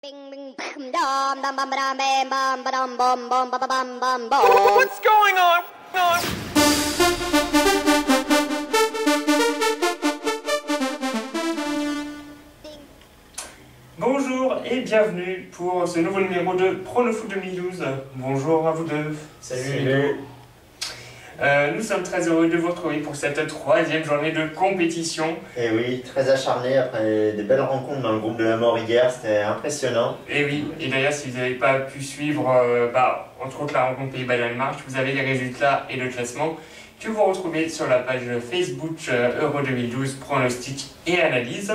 What's going on? Bonjour et bienvenue pour ce nouveau numéro de Pronofoot 2012. Bonjour à vous deux. Salut. Nous sommes très heureux de vous retrouver pour cette troisième journée de compétition. Et oui, très acharné après des belles rencontres dans le groupe de la mort hier, c'était impressionnant. Et oui, et d'ailleurs si vous n'avez pas pu suivre, entre autres la rencontre Pays-Bas-Danemark, vous avez les résultats et le classement que vous retrouvez sur la page Facebook Euro 2012 pronostic et analyse.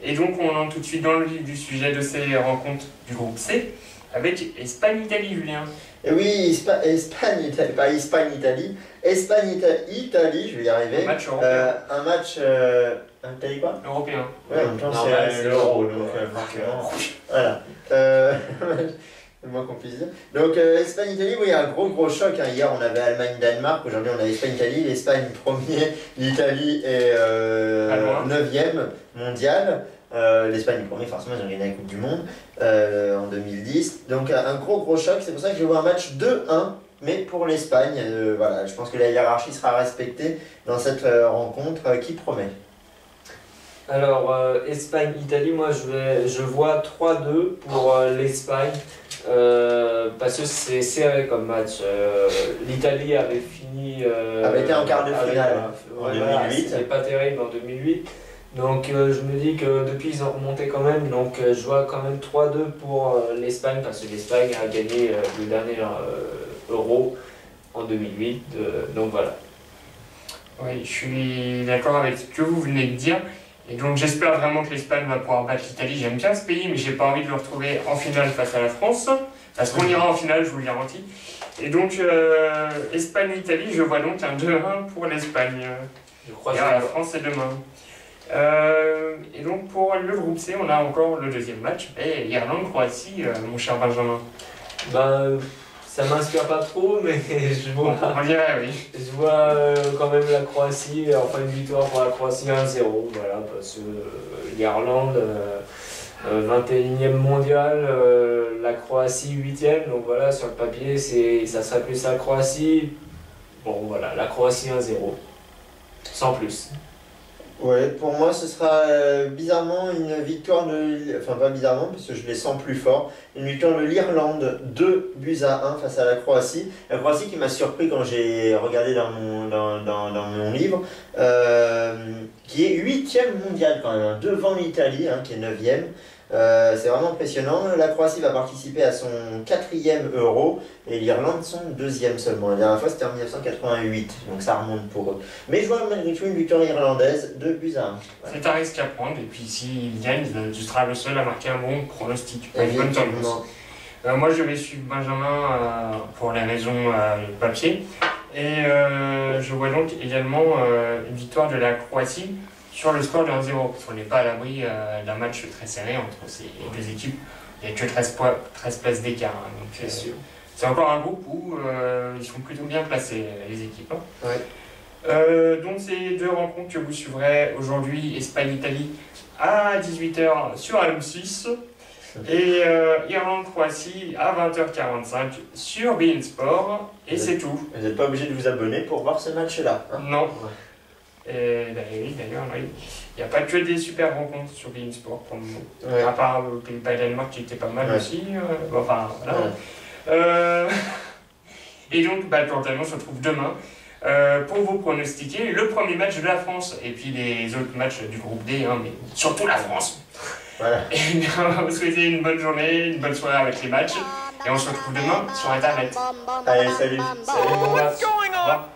Et donc on entre tout de suite dans le vif du sujet de ces rencontres du groupe C avec Espagne-Italie, Julien. Et oui, Espagne-Italie, pas Espagne-Italie, Espagne-Italie, je vais y arriver. Un match européen. Un match, t'as dit quoi? Européen. Ouais, en même temps c'est l'euro, donc forcément. Voilà. C'est le moins qu'on puisse dire. Donc Espagne-Italie, oui, un gros choc. Hein. Hier on avait Allemagne-Danemark, aujourd'hui on a Espagne-Italie. L'Espagne premier, l'Italie est 9e mondial. L'Espagne premier, forcément ils ont gagné la Coupe du Monde en 2010. Donc un gros choc, c'est pour ça que je vois un match 2-1. Mais pour l'Espagne, voilà, je pense que la hiérarchie sera respectée dans cette rencontre qui promet. Alors, Espagne-Italie, moi je vois 3-2 pour l'Espagne, parce que c'est serré comme match. L'Italie avait fini. Avait été en quart de finale en 2008. C'était pas terrible en 2008. Donc, je me dis que depuis ils ont remonté quand même. Donc, je vois quand même 3-2 pour l'Espagne, parce que l'Espagne a gagné le dernier Euro en 2008. Donc, voilà. Oui, je suis d'accord avec ce que vous venez de dire. Et donc j'espère vraiment que l'Espagne va pouvoir battre l'Italie. J'aime bien ce pays, mais j'ai pas envie de le retrouver en finale face à la France. Parce qu'on ira en finale, je vous le garantis. Et donc Espagne-Italie, je vois donc un 2-1 pour l'Espagne. Je crois et que la France c'est demain. Et donc pour le groupe C, on a encore le deuxième match. Et Irlande-Croatie, mon cher Benjamin. Ben, ça m'inspire pas trop, mais je vois. On dirait, oui. Je vois quand même la Croatie, enfin une victoire pour la Croatie 1-0, voilà, parce que l'Irlande, 21e mondial, la Croatie 8e, donc voilà, sur le papier, ça serait plus la Croatie. Bon voilà, la Croatie 1-0, sans plus. Ouais, pour moi ce sera bizarrement une victoire de... Enfin pas bizarrement parce que je les sens plus forts. Une victoire de l'Irlande 2-1 face à la Croatie. La Croatie qui m'a surpris quand j'ai regardé dans mon livre. Qui est 8e mondial quand même, hein, devant l'Italie hein, qui est 9e. C'est vraiment impressionnant. La Croatie va participer à son 4e Euro et l'Irlande son 2e seulement. La dernière fois c'était en 1988, donc ça remonte pour eux. Mais je vois malgré tout une victoire irlandaise 2-1. Voilà. C'est un risque à prendre et puis s'il gagne, tu seras le seul à marquer un bon pronostic. Une bonne tendance. Moi je vais suivre Benjamin pour les raisons papier et je vois donc également une victoire de la Croatie sur le score de 1-0, parce qu'on n'est pas à l'abri d'un match très serré entre ces deux équipes. Il n'y a que 13 places d'écart. Hein, donc c'est encore un groupe où ils sont plutôt bien placés, les équipes. Hein. Ouais. Donc ces deux rencontres que vous suivrez aujourd'hui, Espagne-Italie à 18h sur AM6 et Irlande-Croatie à 20h45 sur beIN Sport. Et c'est tout. Vous n'êtes pas obligé de vous abonner pour voir ce match-là. Hein. Non. Et d'ailleurs, oui. Il n'y a pas que des super rencontres sur beIN Sport pour le moment. Ouais. À part le Pays-Bas-Danemark qui était pas mal aussi. Enfin, voilà. Ouais. Et donc, on se retrouve demain pour vous pronostiquer le premier match de la France et puis les autres matchs du groupe D, hein, mais surtout la France. Voilà. Et bien, on va vous souhaiter une bonne journée, une bonne soirée avec les matchs. Et on se retrouve demain sur Internet. Allez, salut. Salut, bon match. What's going Au on? revoir.